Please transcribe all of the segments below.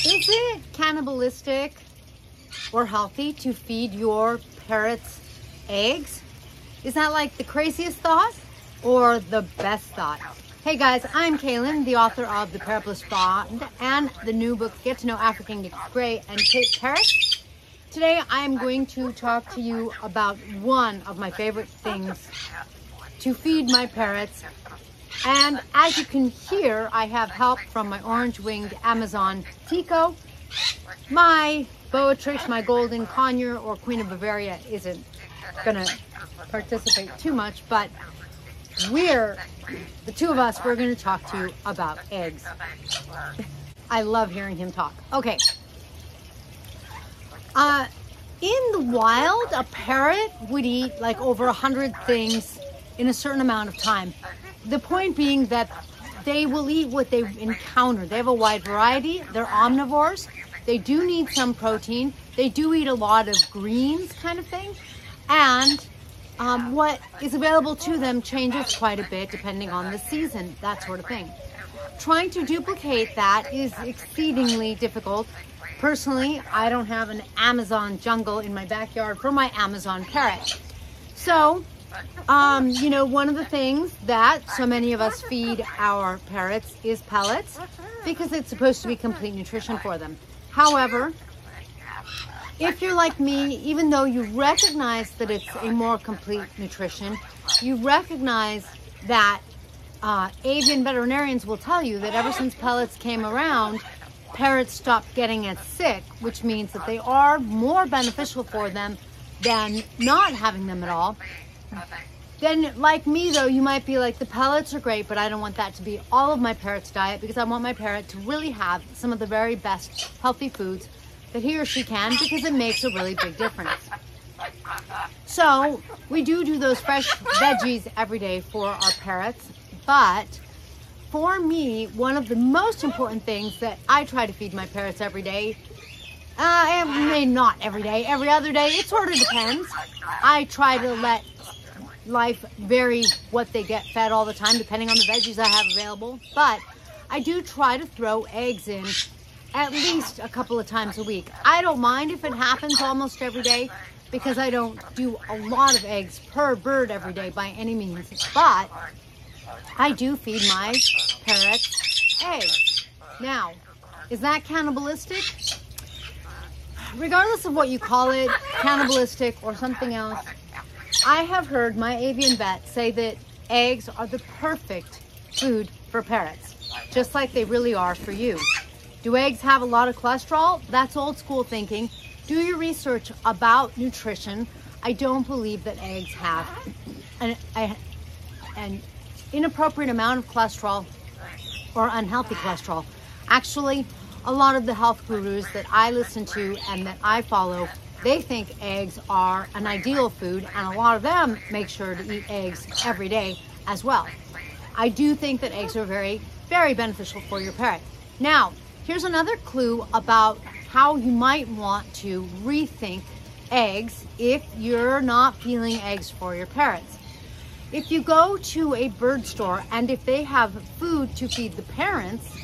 Is it cannibalistic or healthy to feed your parrots eggs? Is that like the craziest thought or the best thought? Hey guys, I'm Kaylin, the author of the Parrot Bliss and the new book, Get to Know African Gray and Cape Parrots. Today I'm going to talk to you about one of my favorite things to feed my parrots. And as you can hear, I have help from my orange-winged Amazon Tico. My Beatrix, my golden conure or Queen of Bavaria isn't gonna participate too much, but the two of us, we're gonna talk to you about eggs. I love hearing him talk. Okay. In the wild, a parrot would eat like over 100 things in a certain amount of time. The point being that they will eat what they encounter. They have a wide variety. They're omnivores. They do need some protein. They do eat a lot of greens kind of thing. And what is available to them changes quite a bit depending on the season, that sort of thing. Trying to duplicate that is exceedingly difficult. Personally, I don't have an Amazon jungle in my backyard for my Amazon parrot. So, you know, one of the things that so many of us feed our parrots is pellets because it's supposed to be complete nutrition for them. However, if you're like me, even though you recognize that it's a more complete nutrition, you recognize that avian veterinarians will tell you that ever since pellets came around, parrots stopped getting as sick, which means that they are more beneficial for them than not having them at all. Then, like me though, you might be like, the pellets are great, but I don't want that to be all of my parrot's diet because I want my parrot to really have some of the very best healthy foods that he or she can because it makes a really big difference. So we do those fresh veggies every day for our parrots, but for me, one of the most important things that I try to feed my parrots every day, not every day, every other day, it sort of depends. I try to let life vary what they get fed all the time, depending on the veggies I have available. But I do try to throw eggs in at least a couple of times a week. I don't mind if it happens almost every day because I don't do a lot of eggs per bird every day by any means. But I do feed my parrots eggs. Now, is that cannibalistic? Regardless of what you call it, cannibalistic or something else, I have heard my avian vet say that eggs are the perfect food for parrots, just like they really are for you. Do eggs have a lot of cholesterol? That's old school thinking. Do your research about nutrition. I don't believe that eggs have an inappropriate amount of cholesterol or unhealthy cholesterol. Actually, a lot of the health gurus that I listen to and that I follow, they think eggs are an ideal food, and a lot of them make sure to eat eggs every day as well. I do think that eggs are very, very beneficial for your parrot. Now, here's another clue about how you might want to rethink eggs if you're not feeding eggs for your parrots. If you go to a bird store and if they have food to feed the parents,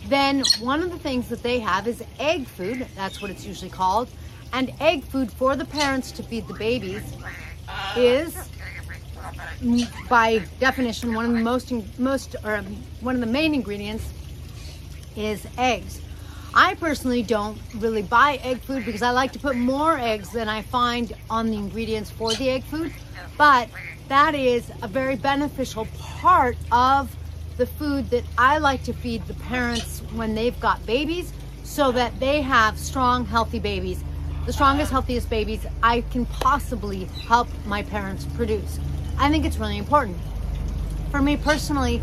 then one of the things that they have is egg food. That's what it's usually called. And egg food for the parents to feed the babies is, by definition, one of the main ingredients is eggs. I personally don't really buy egg food because I like to put more eggs than I find on the ingredients for the egg food, but that is a very beneficial part of the food that I like to feed the parents when they've got babies so that they have strong, healthy babies. The strongest, healthiest babies I can possibly help my parents produce. I think it's really important. For me personally,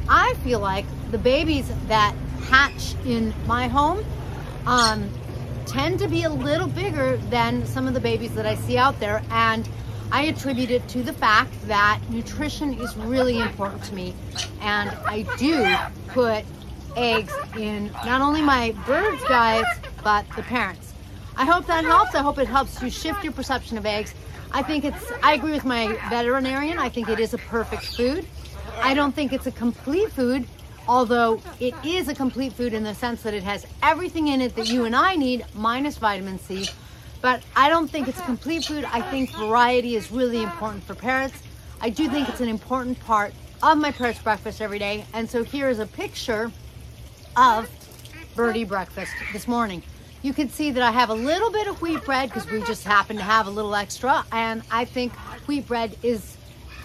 I feel like the babies that hatch in my home tend to be a little bigger than some of the babies that I see out there, and I attribute it to the fact that nutrition is really important to me, and I do put eggs in not only my birds' diets, but the parents'. I hope that helps. I hope it helps you shift your perception of eggs. I agree with my veterinarian. I think it is a perfect food. I don't think it's a complete food, although it is a complete food in the sense that it has everything in it that you and I need, minus vitamin C. But I don't think it's a complete food. I think variety is really important for parrots. I do think it's an important part of my parrot's breakfast every day. And so here is a picture of birdie breakfast this morning. You can see that I have a little bit of wheat bread because we just happen to have a little extra. And I think wheat bread is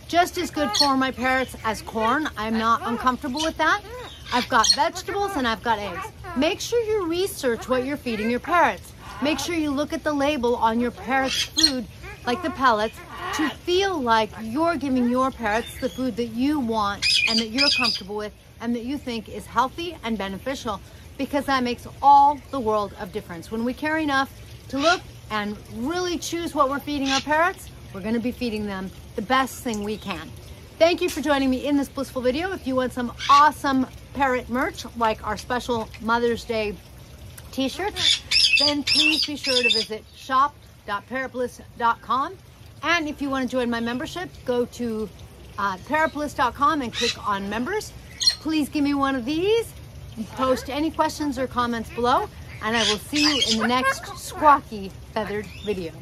just as good for my parrots as corn. I'm not uncomfortable with that. I've got vegetables and I've got eggs. Make sure you research what you're feeding your parrots. Make sure you look at the label on your parrot's food, like the pellets, to feel like you're giving your parrots the food that you want and that you're comfortable with and that you think is healthy and beneficial, because that makes all the world of difference. When we care enough to look and really choose what we're feeding our parrots, we're going to be feeding them the best thing we can. Thank you for joining me in this blissful video. If you want some awesome parrot merch, like our special Mother's Day t-shirts, then please be sure to visit shop.parrotbliss.com. And if you want to join my membership, go to parrotbliss.com and click on members. Please give me one of these. Post any questions or comments below, and I will see you in the next squawky feathered video.